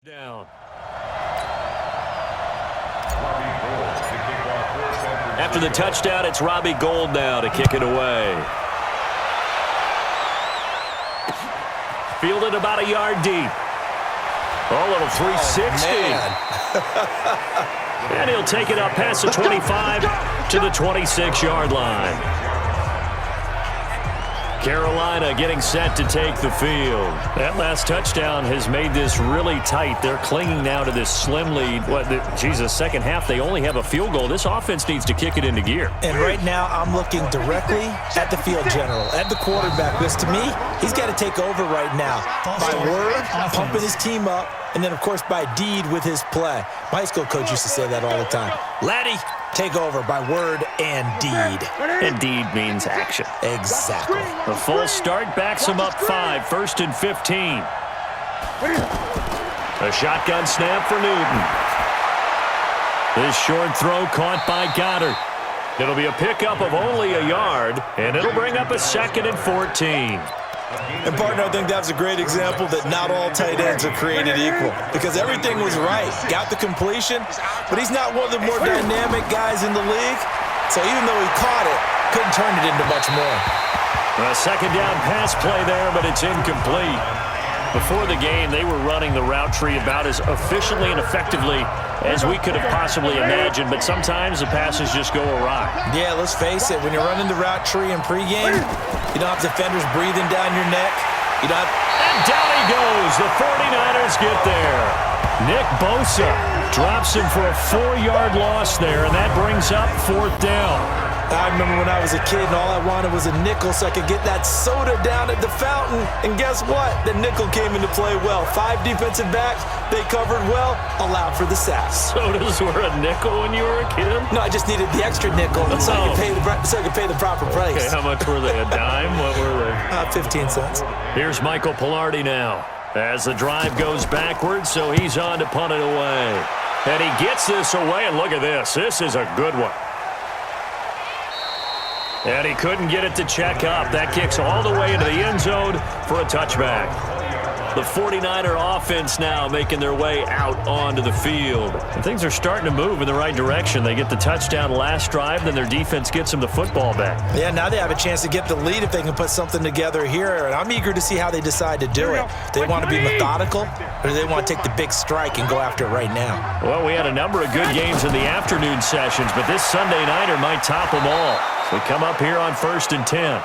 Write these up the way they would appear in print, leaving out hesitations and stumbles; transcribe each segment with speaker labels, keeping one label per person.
Speaker 1: Down. After the touchdown, it's Robbie Gould now to kick it away. Fielded about a yard deep. Oh, a little 360. And he'll take it up past the 25 to the 26-yard line. Carolina getting set to take the field. That last touchdown has made this really tight. They're clinging now to this slim lead. Second half, they only have a field goal. This offense needs to kick it into gear.
Speaker 2: And right now, I'm looking directly at the field general, at the quarterback, because to me, he's got to take over right now. By word, pumping his team up, and then, of course, by deed with his play. My high school coach used to say that all the time. Laddie, take over by word and deed.
Speaker 1: And deed means action.
Speaker 2: Exactly.
Speaker 1: The full start backs him up 5, 1st and 15. A shotgun snap for Newton. This short throw caught by Goddard. It'll be a pickup of only a yard, and it'll bring up a 2nd and 14.
Speaker 2: And, partner, I think that's a great example that not all tight ends are created equal because everything was right. Got the completion, but he's not one of the more dynamic guys in the league. So even though he caught it, couldn't turn it into much more.
Speaker 1: A second down pass play there, but it's incomplete. Before the game, they were running the route tree about as efficiently and effectively as we could have possibly imagined, but sometimes the passes just go awry.
Speaker 2: Yeah, let's face it. When you're running the route tree in pregame, you don't have defenders breathing down your neck.
Speaker 1: And down he goes. The 49ers get there. Nick Bosa drops him for a 4-yard loss there, and that brings up 4th down.
Speaker 2: I remember when I was a kid and all I wanted was a nickel so I could get that soda down at the fountain. And guess what? The nickel came into play well. 5 defensive backs, they covered well, allowed for the sacks.
Speaker 1: Sodas were a nickel when you were a kid?
Speaker 2: No, I just needed the extra nickel so I could pay the proper price.
Speaker 1: Okay, how much were they? A dime? What were they?
Speaker 2: 15 cents.
Speaker 1: Here's Michael Pilardi now as the drive goes backwards, so he's on to punt it away. And he gets this away, and look at this. This is a good one. And he couldn't get it to check up. That kicks all the way into the end zone for a touchback. The 49er offense now making their way out onto the field. And things are starting to move in the right direction. They get the touchdown last drive, then their defense gets them the football back.
Speaker 2: Yeah, now they have a chance to get the lead if they can put something together here. And I'm eager to see how they decide to do it. Do they want to be methodical, or do they want to take the big strike and go after it right now?
Speaker 1: Well, we had a number of good games in the afternoon sessions, but this Sunday nighter might top them all. We come up here on 1st and 10.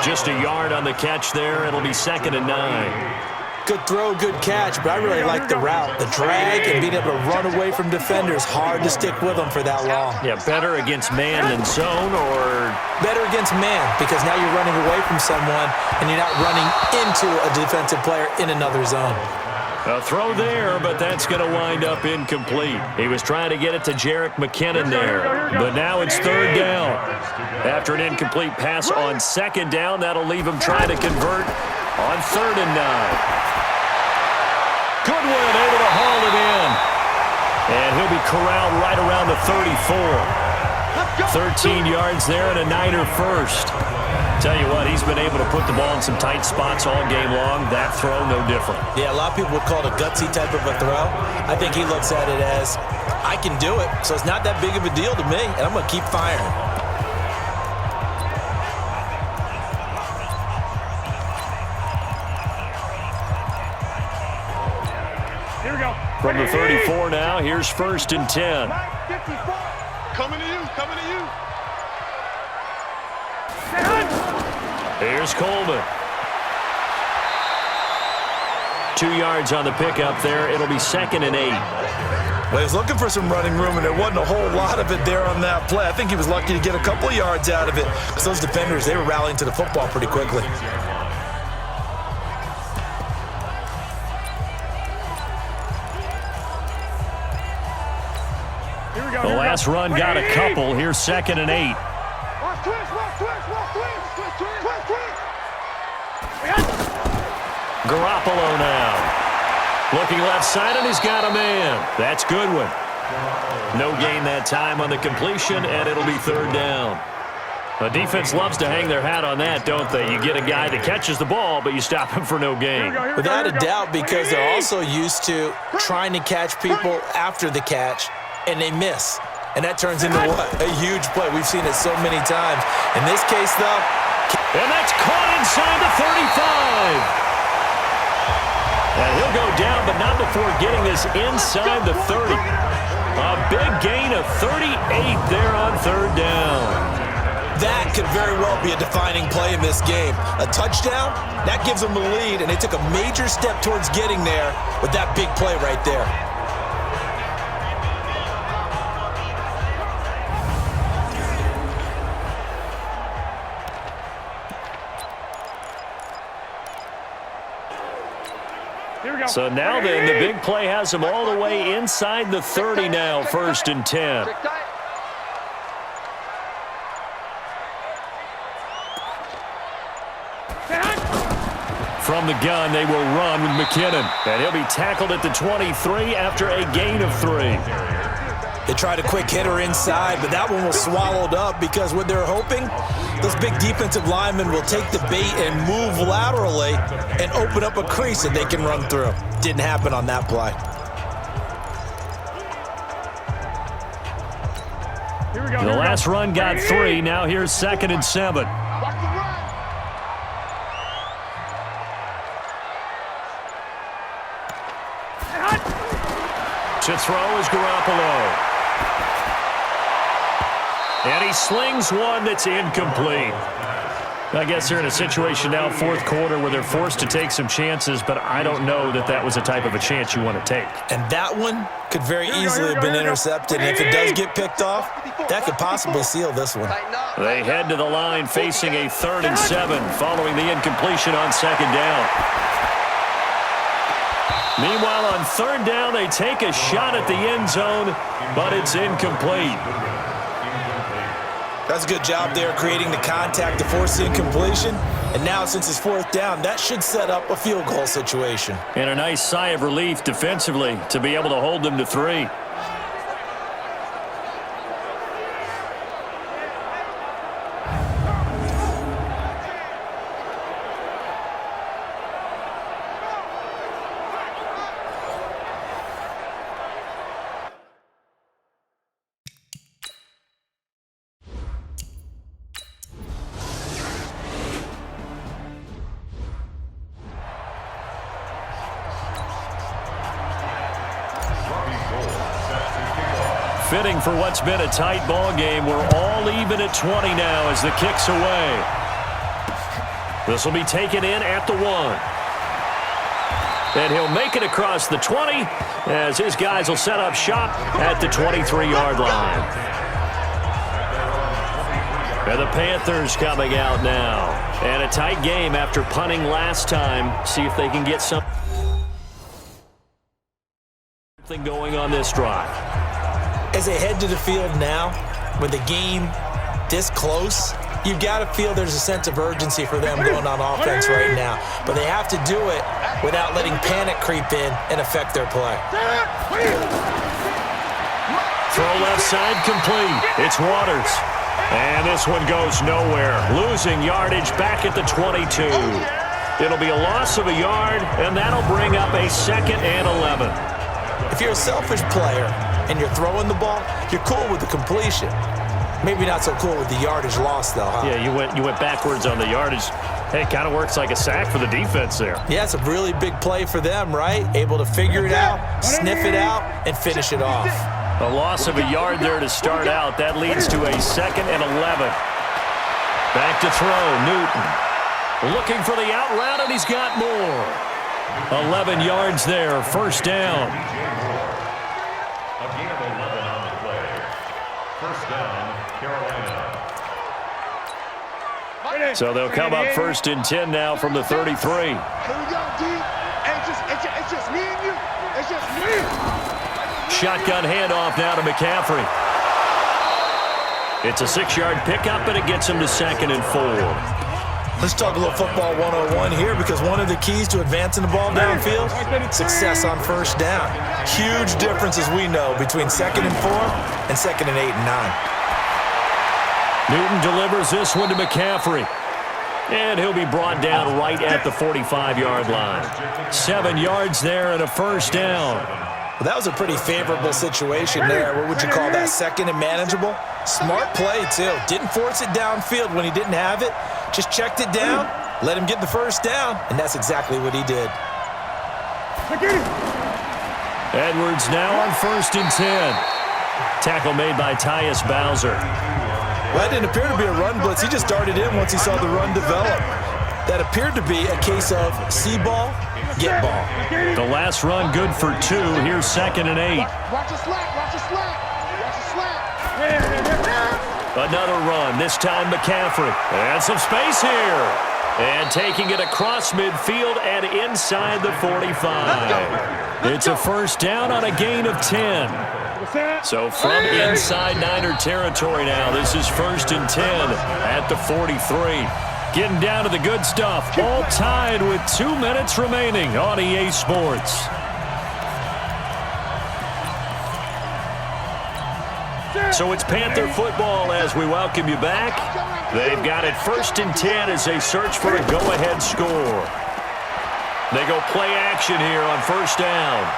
Speaker 1: Just a yard on the catch there. It'll be 2nd and 9.
Speaker 2: Good throw, good catch, but I really like the route. The drag and being able to run away from defenders, hard to stick with them for that long.
Speaker 1: Yeah, better against man than zone, or?
Speaker 2: Better against man, because now you're running away from someone and you're not running into a defensive player in another zone.
Speaker 1: A throw there, but that's going to wind up incomplete. He was trying to get it to Jerick McKinnon there, but now it's 3rd down. After an incomplete pass on 2nd down, that'll leave him trying to convert on 3rd and 9. Goodwin able to haul it in. And he'll be corralled right around the 34. 13 yards there and a Niner first. Tell you what, he's been able to put the ball in some tight spots all game long. That throw, no different.
Speaker 2: Yeah, a lot of people would call it a gutsy type of a throw. I think he looks at it as, I can do it, so it's not that big of a deal to me, and I'm going to keep firing.
Speaker 3: Here we go.
Speaker 1: From the 34 now, here's 1st and 10.
Speaker 3: Coming to you, coming to you.
Speaker 1: Here's Coleman. 2 yards on the pickup there. It'll be 2nd and 8.
Speaker 2: Well, he was looking for some running room, and there wasn't a whole lot of it there on that play. I think he was lucky to get a couple of yards out of it because those defenders, they were rallying to the football pretty quickly.
Speaker 1: The last run got a couple. Here's 2nd and 8. Garoppolo now. Looking left side, and he's got a man. That's Goodwin. No gain that time on the completion, and it'll be 3rd down. The defense loves to hang their hat on that, don't they? You get a guy that catches the ball, but you stop him for no gain.
Speaker 2: Without a doubt, because they're also used to trying to catch people after the catch, and they miss. And that turns into what? A huge play. We've seen it so many times. In this case, though.
Speaker 1: And that's caught inside the 35. And he'll go down, but not before getting this inside the 30. A big gain of 38 there on third down.
Speaker 2: That could very well be a defining play in this game. A touchdown, that gives them the lead, and they took a major step towards getting there with that big play right there.
Speaker 1: So now then, the big play has them all the way inside the 30 now, 1st and 10. From the gun, they will run with McKinnon. And he'll be tackled at the 23 after a gain of 3.
Speaker 2: They tried a quick hitter inside, but that one was swallowed up because what they're hoping, those big defensive linemen will take the bait and move laterally and open up a crease that they can run through. Didn't happen on that play.
Speaker 1: The last run got 3. Now here's 2nd and 7. To throw is Garoppolo. And he slings one that's incomplete. I guess they're in a situation now, 4th quarter, where they're forced to take some chances, but I don't know that that was the type of a chance you want to take.
Speaker 2: And that one could very easily have been intercepted. And if it does get picked off, that could possibly seal this one.
Speaker 1: They head to the line facing a 3rd and 7 following the incompletion on 2nd down. Meanwhile, on 3rd down, they take a shot at the end zone, but it's incomplete.
Speaker 2: That's a good job there creating the contact to force the incompletion. And now, since it's 4th down, that should set up a field goal situation.
Speaker 1: And a nice sigh of relief defensively to be able to hold them to 3. Fitting for what's been a tight ball game. We're all even at 20 now as the kick's away. This will be taken in at the 1. And he'll make it across the 20 as his guys will set up shop at the 23-yard line. And the Panthers coming out now. And a tight game after punting last time. See if they can get something going on this drive.
Speaker 2: As they head to the field now, with the game this close, you've got to feel there's a sense of urgency for them going on offense right now. But they have to do it without letting panic creep in and affect their play.
Speaker 1: Throw left side complete. It's Waters. And this one goes nowhere. Losing yardage back at the 22. It'll be a loss of a yard, and that'll bring up a 2nd and 11.
Speaker 2: If you're a selfish player and you're throwing the ball, you're cool with the completion. Maybe not so cool with the yardage loss, though, huh?
Speaker 1: Yeah, you went backwards on the yardage. Hey, it kind of works like a sack for the defense there.
Speaker 2: Yeah, it's a really big play for them, right? Able to figure it out, sniff it out, and finish it off.
Speaker 1: A loss of a yard there to start out. That leads to a 2nd and 11. Back to throw, Newton. Looking for the out route, and he's got more. 11 yards there, 1st down. So they'll come up 1st and 10 now from the 33.
Speaker 3: Here we go, D. It's just me and you. It's just me.
Speaker 1: Shotgun handoff now to McCaffrey. It's a 6-yard pickup, and it gets him to 2nd and 4.
Speaker 2: Let's talk a little football 101 here, because one of the keys to advancing the ball downfield, success on 1st down. Huge difference, as we know, between 2nd and 4 and 2nd and 8 and 9.
Speaker 1: Newton delivers this one to McCaffrey. And he'll be brought down right at the 45-yard line. 7 yards there and a first down.
Speaker 2: Well, that was a pretty favorable situation there. What would you call that? Second and manageable? Smart play, too. Didn't force it downfield when he didn't have it. Just checked it down, let him get the first down, and that's exactly what he did.
Speaker 1: Edwards now on 1st and 10. Tackle made by Tyus Bowser.
Speaker 2: Well, that didn't appear to be a run blitz. He just darted in once he saw the run develop. That appeared to be a case of see ball, get ball.
Speaker 1: The last run good for 2. Here's 2nd and 8.
Speaker 3: Watch your slack, watch your slack, watch your slack.
Speaker 1: Another run, this time McCaffrey. And some space here. And taking it across midfield and inside the 45. It's a first down on a gain of 10. So from inside Niner territory now, this is 1st and 10 at the 43. Getting down to the good stuff. All tied with 2 minutes remaining on EA Sports. So it's Panther football as we welcome you back. They've got it 1st and 10 as they search for a go-ahead score. They go play action here on 1st down.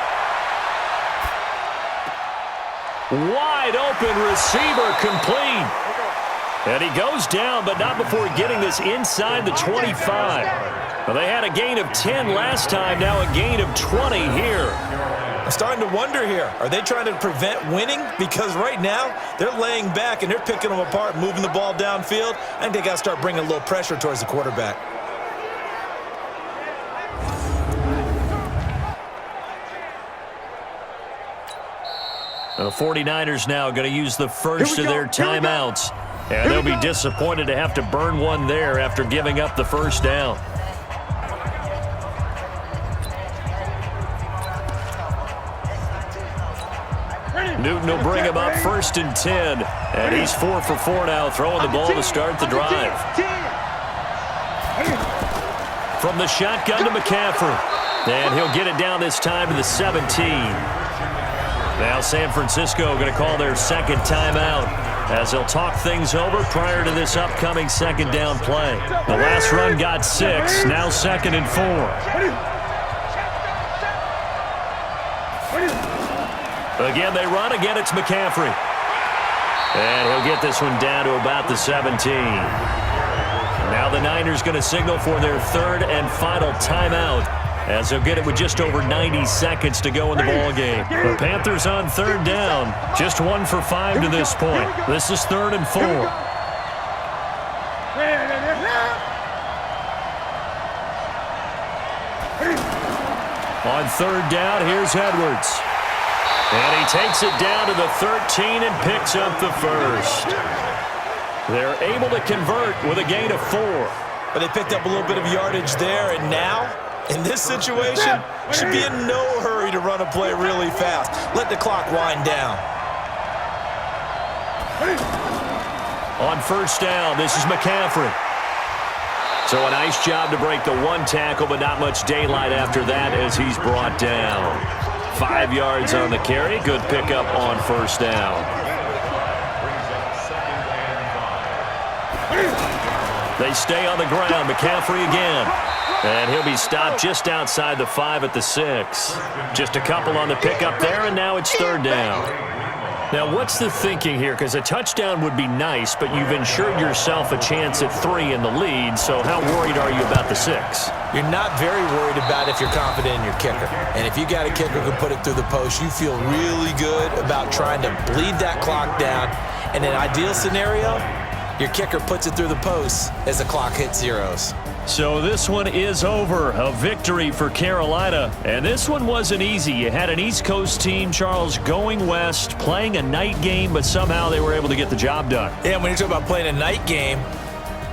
Speaker 1: Wide open receiver complete. And he goes down, but not before getting this inside the 25. Well, they had a gain of 10 last time, now a gain of 20 here.
Speaker 2: I'm starting to wonder here, are they trying to prevent winning? Because right now, they're laying back and they're picking them apart, moving the ball downfield. I think they got to start bringing a little pressure towards the quarterback.
Speaker 1: The 49ers now going to use the first of their timeouts. And they'll be disappointed to have to burn one there after giving up the first down. Newton will bring him up 1st and 10. And he's 4 for 4 now, throwing the ball to start the drive. From the shotgun to McCaffrey. And he'll get it down this time to the 17. Now San Francisco going to call their 2nd timeout as they'll talk things over prior to this upcoming 2nd down play. The last run got 6, now 2nd and 4. Again, they run. Again, it's McCaffrey. And he'll get this one down to about the 17. Now the Niners going to signal for their 3rd and final timeout, as they'll get it with just over 90 seconds to go in the ballgame. The Panthers on 3rd down, just 1 for 5 to this point. This is 3rd and 4. On 3rd down, here's Edwards. And he takes it down to the 13 and picks up the first. They're able to convert with a gain of 4.
Speaker 2: But they picked up a little bit of yardage there, and now, in this situation, should be in no hurry to run a play really fast. Let the clock wind down.
Speaker 1: On 1st down, this is McCaffrey. So a nice job to break the 1 tackle, but not much daylight after that as he's brought down. 5 yards on the carry. Good pickup on 1st down. They stay on the ground. McCaffrey again. And he'll be stopped just outside the 5 at the 6. Just a couple on the pickup there, and now it's 3rd down. Now, what's the thinking here? Because a touchdown would be nice, but you've ensured yourself a chance at 3 in the lead, so how worried are you about the 6?
Speaker 2: You're not very worried about if you're confident in your kicker. And if you got a kicker who can put it through the post, you feel really good about trying to bleed that clock down. In an ideal scenario, your kicker puts it through the post as the clock hits zeros.
Speaker 1: So this one is over. A victory for Carolina. And this one wasn't easy. You had an East Coast team, Charles, going west, playing a night game, but somehow they were able to get the job done.
Speaker 2: Yeah, when you're talking about playing a night game,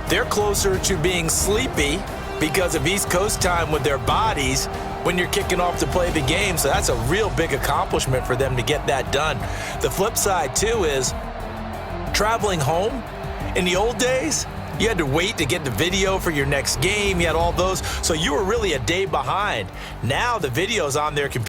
Speaker 2: they're closer to being sleepy because of East Coast time with their bodies when you're kicking off to play the game. So that's a real big accomplishment for them to get that done. The flip side, too, is traveling home. In the old days, you had to wait to get the video for your next game. You had all those. So you were really a day behind. Now the video's on their computer.